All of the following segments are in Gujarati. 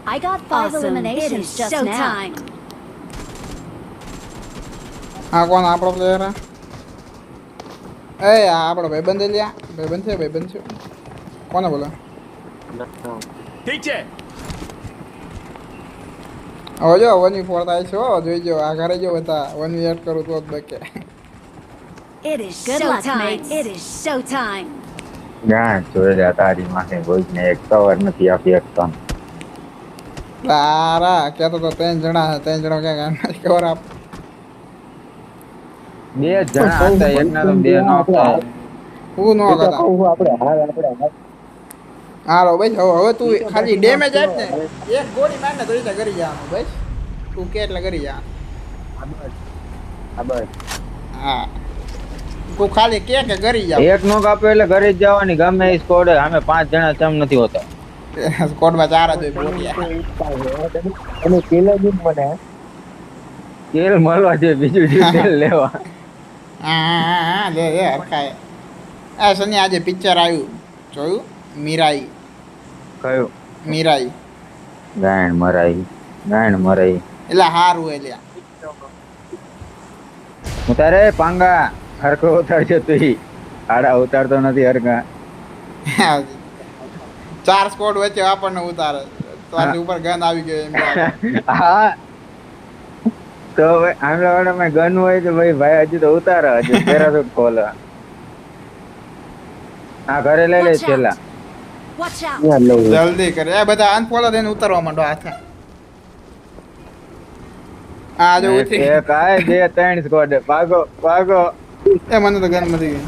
I got 5 eliminations just now. આ કોણ આપણો પ્લેયર એ આપણો ભાઈબંધ લ્યા ભાઈબંધ છે કોને બોલે ઠીક છે હવે જો 1v4 થાય છે જોઈજો આ ઘરે જો હતા 1v એડ કરું તો જ બકે It is showtime. It is showtime. ના જોયેલા તારી માથે કોઈને એક કવર નથી આપી એકતા તારા કહેતો તો 3 જણા ક્યાં ખબર આપ 2 જણા હતા એકના તો 2 નો હતા હું નો કરતા હાલો ભાઈ હવે તું ખાલી ડેમેજ આપ ને એક ગોળી માર ને તો રીતે કરી જવાનું ભાઈ તું કે એટલે કરી જા હા તું ખાલી કે કરી જા એક નો કાપે એટલે ઘરે જ જવાની ગમે એ સ્કોડ અમે 5 જણા ચમ નથી હોતા સ્કોડમાં 4 જ હોય બોલિયા અને કેલા જ મને તેલ મળવા છે બીજું તેલ લેવા હા લે હરખાય આ સની આજે પિક્ચર આવ્યું જોયું મીરાઈ કયું મીરાઈ ગાયણ મરાઈ એટલે હારું એટલે ઉતારે પાંગા હરકો ઉતારજો તું આડા ઉતારતો નથી હરકા 4 સ્કોડ વચ્ચે આપણને ઉતારે તો આની ઉપર ગન આવી ગયો એમ હા તો આમલા વાળામાં ગન હોય તો ભાઈ હજી તો ઉતારે હજી પેરાશૂટ ખોલે હા ઘરે લઈ લે છેલ્લા Watch out. જલ્દી કરે એ બધા અનફોલો થઈને ઉતારવા માંડો હાથે આ જો ઉતરી એક આય 2-3 સ્કોડ ભાગો એ મને તો ગન મળી ગઈ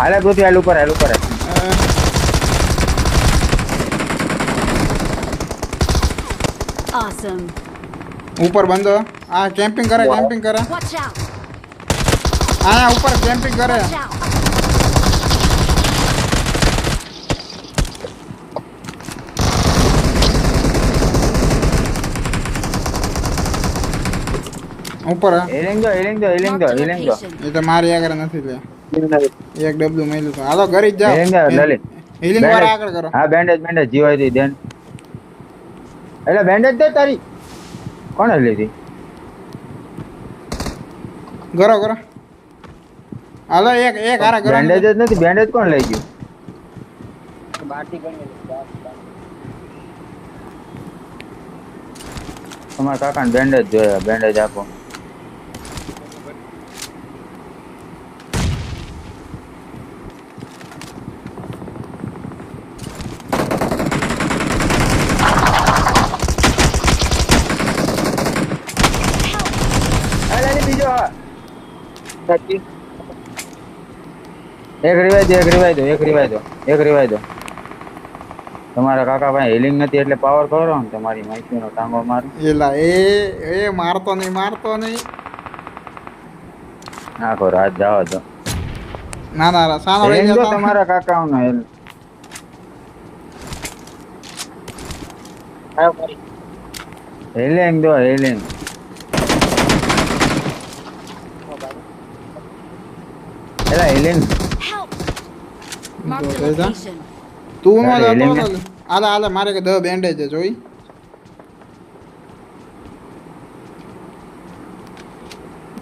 હાલે પૃથ્વી હાલ ઉપર Awesome. ઉપર બંધો આ કેમ્પિંગ કરે Watch out. આયા ઉપર કેમ્પિંગ કરે Watch out. ઉપર હિલિંગ દો Marked a location. એ તો મારી આગળ નથી લે એક ડબલું મેલ્યું તો હાલો ઘરે જ હિલિંગ દો જાઓ લલિત હિલિંગ વાળા આગળ કરો હા બેન્ડેજ જીવાય દી દેન એટલે બેન્ડેજ દે તારી કોણે લીધી કરો હાલો એક હારા કરો બેન્ડેજ જ નથી બેન્ડેજ કોણ લઈ ગયું તમારા કાકાને બેન્ડેજ જોયા બેન્ડેજ આપો એક રિવાય દો તમારા કાકા ભાઈ હિલિંગ નથી એટલે પાવર કરો ને તમારી માહિતી નો ટાંગો માર એલા એ મારતો નહીં નાખો રાત જાવ તો ના સાનો લઈ હિલિંગ દો જતા તમારા કાકાઓનો હિલિંગ દો હિલિંગ એલા healing Help. Marked a Go, location. તું નો અરે, હિલિંગ જતો હાલે મારે કે 10 બેન્ડેજ છે જોઈ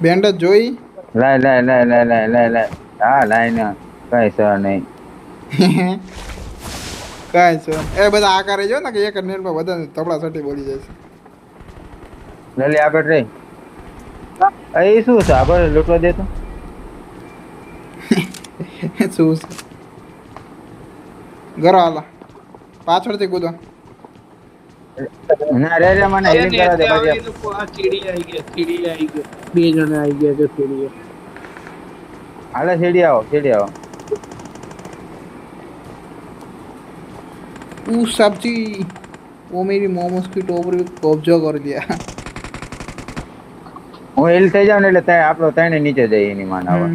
બેન્ડેજ જોઈ લાય હા લાય ને કઈ સર નહીં કાય છે એ બધા આ કરે જો ને કે એક જ મિનિટમાં બધા તબલા સટી બોલી જાય છે લલી આગળ રહી એ શું છે આગળ લૂંટવા દેતો શું છે ઘરો હાલા પાછળથી કૂદો ના રે મને હિલિંગ કરા દે પછી આ ચીડી આવી ગયા બે જણા આવી ગયા છે ચીડી હાલે સીડી આવો सब्जी वो मेरी मोमोज की टोकरी कब्जा कर दिया હું હિલ થઈ જાવ ને એટલે ત્યાં આપણો ત્રણે નીચે જઈએ એની માન આવે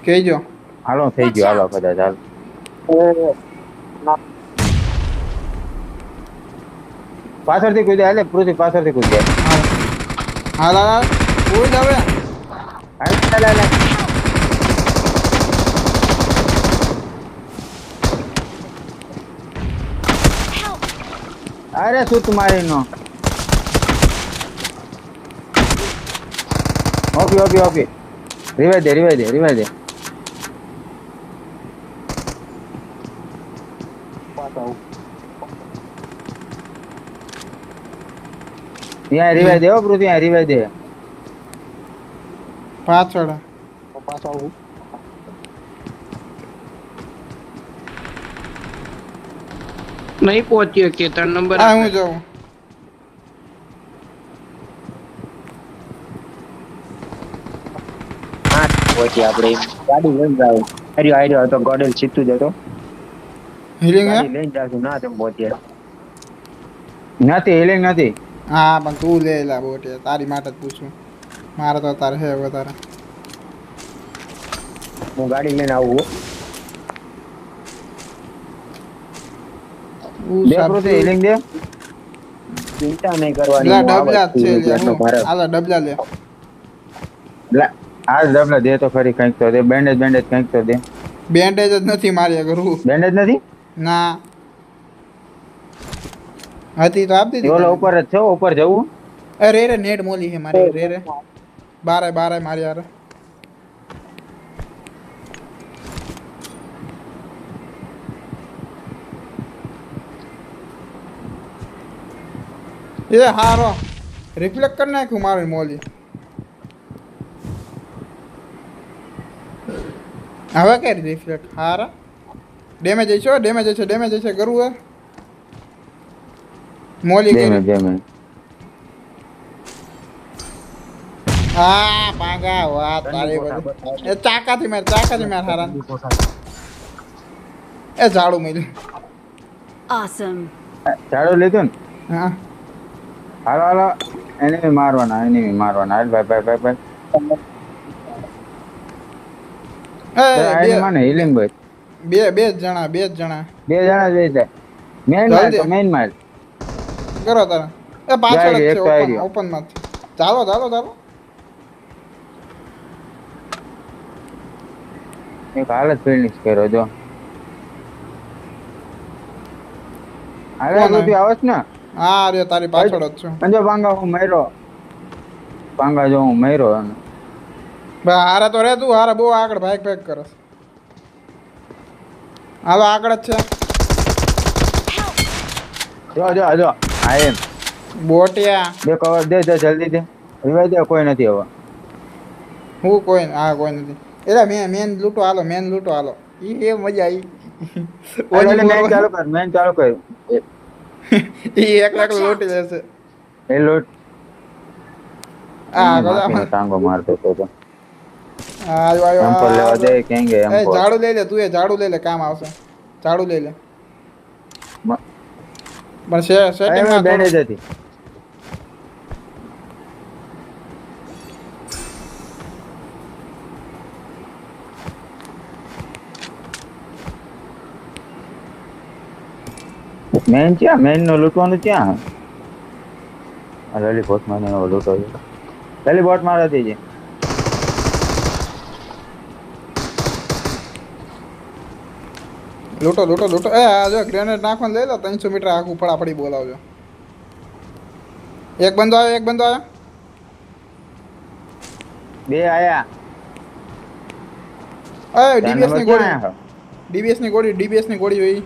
કહેજો હાલો થઈ ગયો હાલો કદાચ હાલ પાછળથી કૂદે હાલે પૃથ્વી પાછળથી કૂદે હાલ હાલ હાલ કોઈ જ હવે હાલ હાલ હાલ અરે શું તમારી નો ઓકે ઓકે ઓકે રિવાઈ દે રિવાઈ દે રિવાઈ દે ત્યાં રિવાઈ દે હો પૃથ્વી ત્યાં રિવાઈ દે પાછળ નહીં પહોંચ્યો કે તાર નંબર હા હું જાઉં હા પછી આપણે ગાડી લઈને જાવ આર્યો આર્યો તો ગોડેલ સીધું જતો હિલિંગ હે ગાડી લઈને જાશું ના તેમ પહોંચ્યા નથી હિલિંગ નથી હા પણ તું લે લા બોટે તારી માટે જ પૂછું મારે તો તારે હે વધારે હું ગાડી લઈને આવું દે પૃથ્વી હિલિંગ દે ચિંતા નહીં કરવાની લા હું આવું ડબલા જ છે છું. લે એટલો મારે હાલો ડબલા લે આ ડબલા દે તો ખરી કંઈક તો દે બેન્ડેજ બેન્ડેજ કંઈક તો દે બેન્ડેજ જ નથી મારી કરું બેન્ડેજ નથી ના હતી તો આપી દીધી ઓલો ઉપર જ છે ઉપર જવું અરે રે નેટ મોલી છે મારી રે રે બારે બારે મારી યાર એ હારો રિફ્લેક્ટ કરી નાખ્યું મારી મોલી હવે કરી રિફ્લેક્ટ હારા ડેમેજ છે ડેમેજ છે ડેમેજ છે કરવું હે મોલી દે કરી મેં દે મેં હા પાંગા વાત તારી બધું એ ચાકાથી માર હારા એ ઝાડુ મેલ Awesome. ઝાડુ લીધું ને હા હાલો હાલો એનિમી મારવાના હાલ ભાઈ ભાઈ ભાઈ ભાઈ એ આઈની માને હિલિંગ ભાઈ બે જ જણા બે જણા જ છે મેન માર જલ્દી. તો મેન માર કરો તારા એ પાછળ જ જાય, છે એક તો આવી રહ્યો. ઓપન માં ચાલો ચાલો ચાલો એક હાલત ફિનિશ કર્યો જો કોણ હાલે તું આવસ ને હા રે તારી પાછળ જ છું અંજો પાંગા હું મર્યો અને બા હારે તો રે તું હારે બહુ આગળ ભાગ કરસ હાલો આગળ જ છે જો આ એમ બોટિયા બે કવર દે જલ્દી દે રિવાઈ દે કોઈ નથી હવે હું કોઈ હા કોઈ નથી એટલે મેન લૂંટો હાલો ઈ એ મજા આવી મેન ચાલુ કર ઈ એક લૂંટી લેશે એ લોટ આ માથીનો ટાંગો મારતો હતો તો આયો એમ્પલ લેવા દે કેંગે એ એમ્પલ ઝાડુ લઈ લે તું એ ઝાડુ લઈ લે કામ આવશે ઝાડુ લઈ લે પણ સેટિંગ માં બેન્ડેજ હતી મેન ક્યાં મેન નો લૂંટવાનું ક્યાં આ લલી બોટ માં નો લૂંટો લલી બોટ મારા દેજે લૂંટો એ આ જો ગ્રેનેડ નાખવાનું લઈ લો 300 મીટર આખું પડાપડી બોલાવજો એક બંદો આવ્યો બે આયા એ ડીબીએસ ની ગોળી જોઈ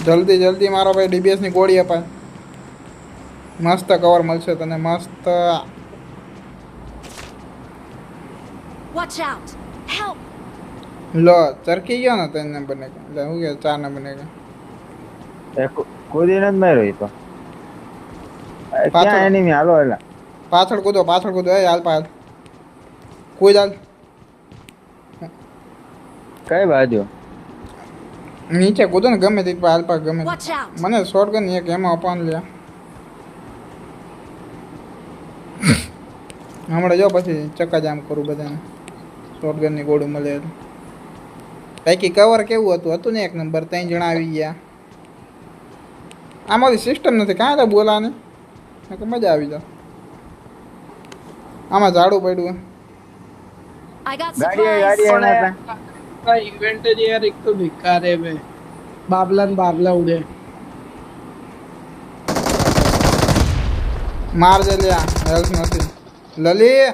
જલ્દી મારો ભાઈ ડીબીએસ ની ગોળી અપાય મસ્ત કવર મળશે તને મસ્ત Watch out. Help. લો ચરકી ગયો ને 3 નંબર ને એટલે હું કે 4 નંબર ને એક કૂદી નથી માર્યો ઈ તો પાછળ. ક્યાં એનિમી હાલો એલા પાછળ કૂદો એ હાલ પાલ કોઈ હાલ કઈ બાજુ નીચે કૂદો ને ગમે તે હાલ પા ગમે તે. Watch out. મને શોટગન એક એમાં અપાન લે હમણાં જો પછી ચક્કાજામ કરું બધાને શોટગન ની ગોળી મળે એટલે બાકી કવર કેવું હતું ને 1 નંબર 3 જણા આવી ગયા આમાં સિસ્ટમ નથી કાંઈ તો બોલાની નકર મજા આવી જાય આમાં ઝાડું પડ્યું I got ગાડી supplies. ગાડી એના इवेंट है यार एक तो बेकार है मैं बाबला न बाबला उड़े માર દે લ્યા હેલ્થ નથી લલી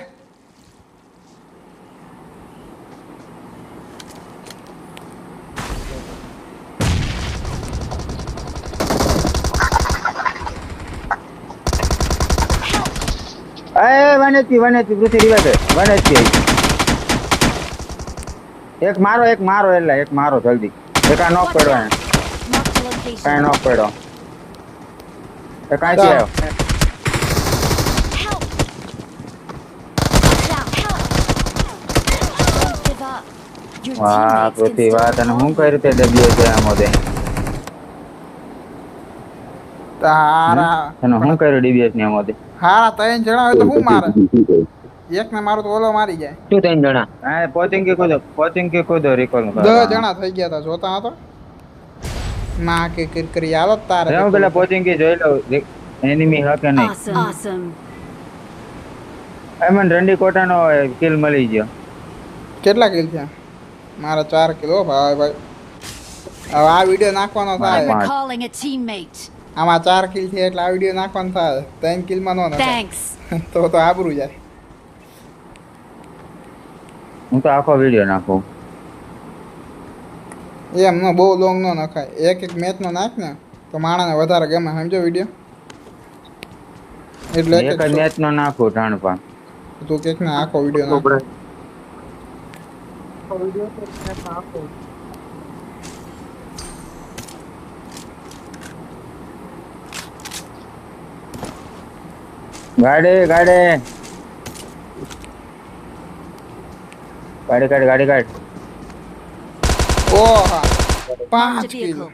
એ વનેતી પૃથ્વી રિવાજ વનેતી એક મારો એટલે એક મારો જલ્દી એક આ નોક પડ્યો એને Marked a location. કાંઈ નોક પડ્યો એ કાંઈ છે Help! Watch out! Help! Don't give up. Your વાહ teammates can પૃથ્વી still વાત અને હું call કઈ you. રીતે ડબ્લ્યુ છે આમ દે તારા અને હું કર્યું ડીબીએસ ની આમ દે હારા ત્રણ જણા હોય તો હું મારે એક ને મારું તો ઓલો મારી જાય શું 3 જણા હા પોચિંગ કે કૂદો રિકોલ 10 જણા થઈ ગયા હતા જોતા હતો માં કે કરી આલો જ તારે હું પેલા પોચિંગ કે જોઈ લઉં એનિમી હકે નહીં Awesome. Awesome. એમન રંડી કોટાનો કિલ મળી ગયો કેટલા કિલ થયા મારા 4 કિલો ભાઈ ભાઈ હવે આ વિડિયો નાખવાનો I'm થાય recalling a teammate. આમાં 4 કિલ થયા એટલે આ વિડિયો નાખવાનો થાય 3 કિલ માં નો નખાય. Thanks. તો આબરૂ જાય હું તો આખો વિડિયો નાખું એમ નો બહુ લોંગ નો નખાય એક મેચ નો નાખ ને તો માણાને વધારે ગમે સમજો વિડિયો એટલે એક જ મેચ નો નાખું ટાણપા તું કેક ને આખો વિડિયો નાખ ગાડી કાઢ ઓહા Marked 5 a કિલ vehicle.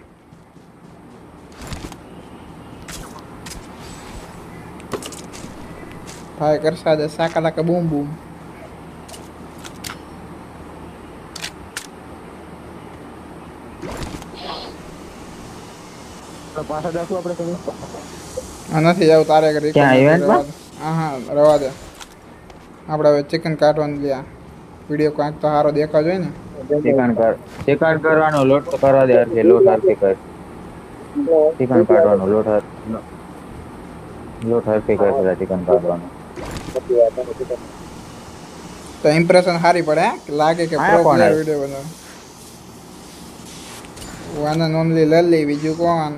ભાઈ કરસા દે સાકા લાકા બૂમ બૂમ પાછા જાશું આપણે તમે આ નથી જાવ તારે ઘરે ક્યાં ઇવેન્ટમાં? હા રવા દે આપણે હવે ચિકન કાઢવાનું લ્યા વિડિયો કાંઈક તો સારો દેખાવ જોઈએ ને ચિકન કરવાનો લોટ તો કરવા દે હરખે લોટ હરખે કર ચિકન કાઢવાનો લોટ હરખે કર પેલા ચિકન કાઢવાનો તો ઇમ્પ્રેશન સારી પડે હે? લાગે કે હા, પ્રો કોણ પ્લેયર હે? વિડિયો બનાવે વન એન્ડ ઓનલી લલી બીજું કોણ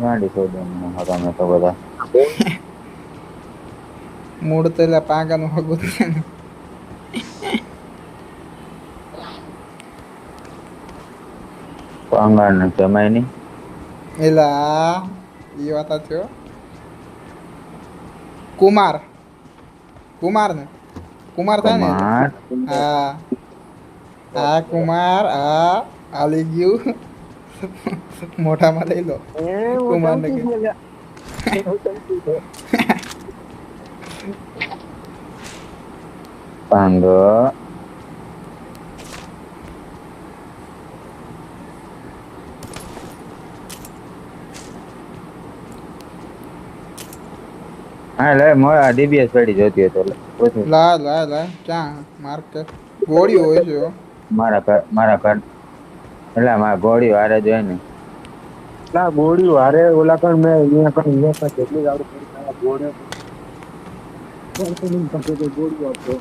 ગાડી શોધો હતા મેં તો બધા મૂળ તો એટલે પાગાનું હગું છે ને પાંગાળ ને જમાય નહીં એલા એ વાત થયો કુમાર ને કુમાર થાય ને કુમાર હા હા કુમાર હા આલી ગયું મોઢામાં લઈ લો કુમાર ને પાંગો હા લે મોય ડીબીએસ પડી જોતી હતો લે પૂછું. લા ક્યાં માર્કેટ ગોળી હોય છે હો. મારા ઘર એટલે મારા ગોળી હારે જોઈ ને ના ગોળીઓ હારે ઓલા કણ મેં અહીંયા કણ કેટલી આવડે ગોળીઓ ગોળીઓ આપતો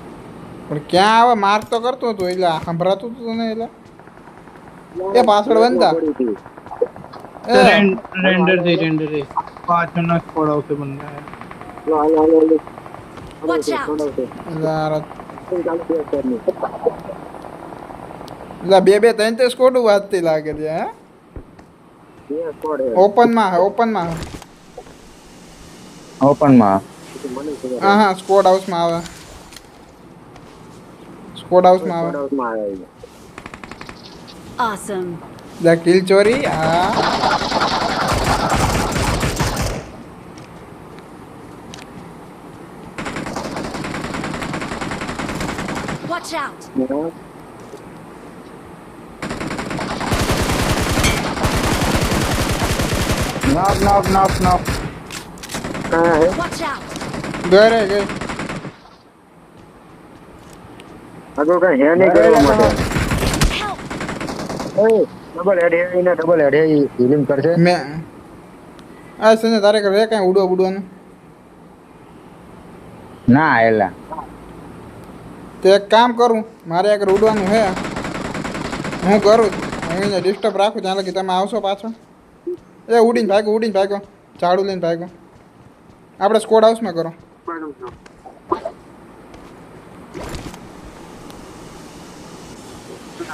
પણ ક્યાં આવે માર્ક તો કરતો હતો એટલે સંભળાતું હતું તને એટલે એ પાછળ બંધા रेंडर दे 5 जन स्क्वाड આવશે બંને Watch out! બે ત્રણ સ્કોડું વાંચતી લાગે છે હે ઓપનમાં હા સ્કોડ હાઉસમાં આવે Awesome. લે કિલ ચોરી હા Watch out! નોક નોક નોક નોક कहाँ है Watch out! ઘરે ગઈ अगो कहीं है नहीं करवा માટે Help! ओए डबल हेड है इने डबल हेड है हीलिंग करશે મેં આ સંજય તારે કરે કઈ ઉડવાનું ના એલા તો એક કામ કરું મારે એક ઉડવાનું હે હું કરું હું એને ડિસ્ટર્બ રાખું ત્યાં લગી તમે આવશો પાછો એ ઉડીને ભાગ્યો ઝાડુ લઈને ભાગ્યો આપણે સ્કોડ હાઉસમાં કરો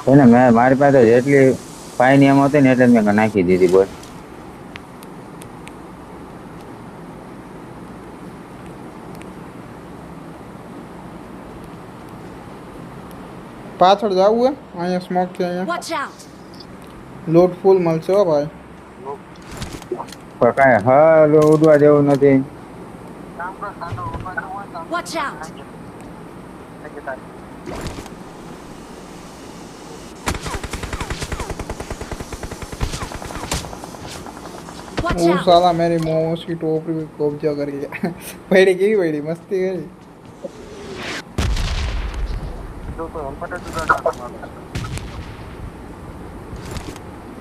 એને મેં મારી પાસે જેટલી પાઈની એમ હતી ને એટલે મેં નાખી દીધી બોલ પાછળ જવું હે અહીંયા સ્મોક છે અહીંયા Watch out! લોડ ફૂલ મળશે હો ભાઈ પણ કાંઈ હાલ ઉડવા જેવું નથી Watch out! Watch वो out! साला मेरी मोमोज की टोपी को कब्जा कर गया पड़ी की पड़ी मस्ती करी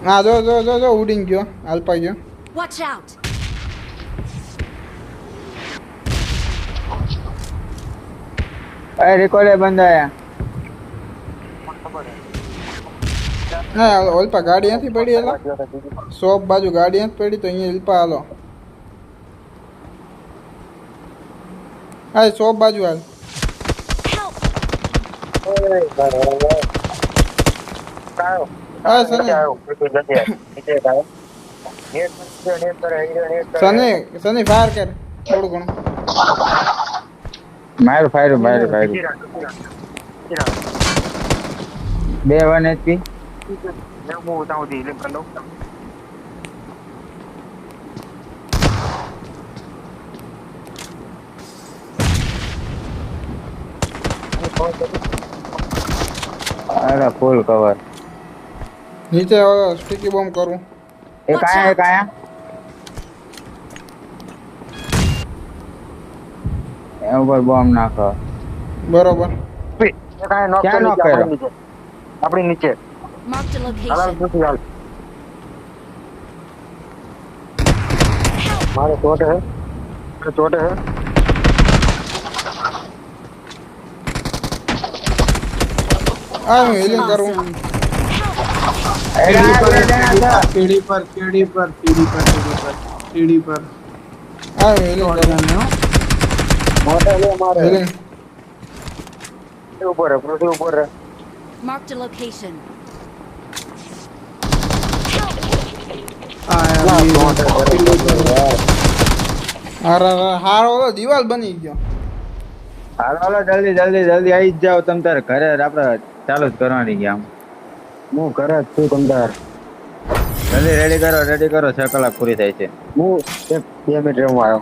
हाँ जो उड़ीन गयो अल्पा गयो Watch out! અરે રિકોલે બંધ આયા ના અલ્પા ગાડી નથી પડી એલા શોપ બાજુ ગાડી નથી પડી તો અહીંયા અલ્પા હાલો હા શોપ બાજુ હાલ Help! હા સની ફાયર કર થોડું ઘણું મારું ફાયરું બે 1 HP અરે ફૂલ કવર નીચે સ્ટીકી બોમ્બ કરું એક આયા એ ઉપર બોમ્બ નાખો બરોબર ક્યાં knock કર્યો? આપણી નીચે Marked a હાલ location. હાલ મારે ચોટે હે હા હું હિલિંગ કરું Awesome. સીડી પર હા હું હિલિંગ કરું મોટે લે મારે હિલિંગ ઉપર હે પૃથ્વી ઉપર હે Marked a location. હારો દિવાલ બની ગયો હાલો જલ્દી આવી જ જાઓ તમ તારે ઘરે આપણે ચાલુ જ કરવાની ગયા હું કરે જ છું તમતાર જલ્દી રેડી કરો 6 કલાક પૂરી થાય છે હું 2 મિનિટ રહેવા આવ્યો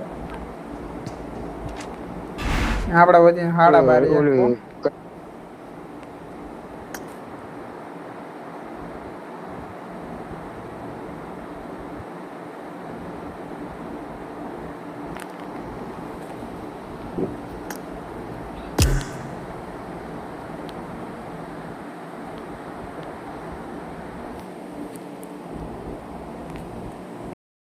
આપડા વચ્ચે હાડા બારી ઓલી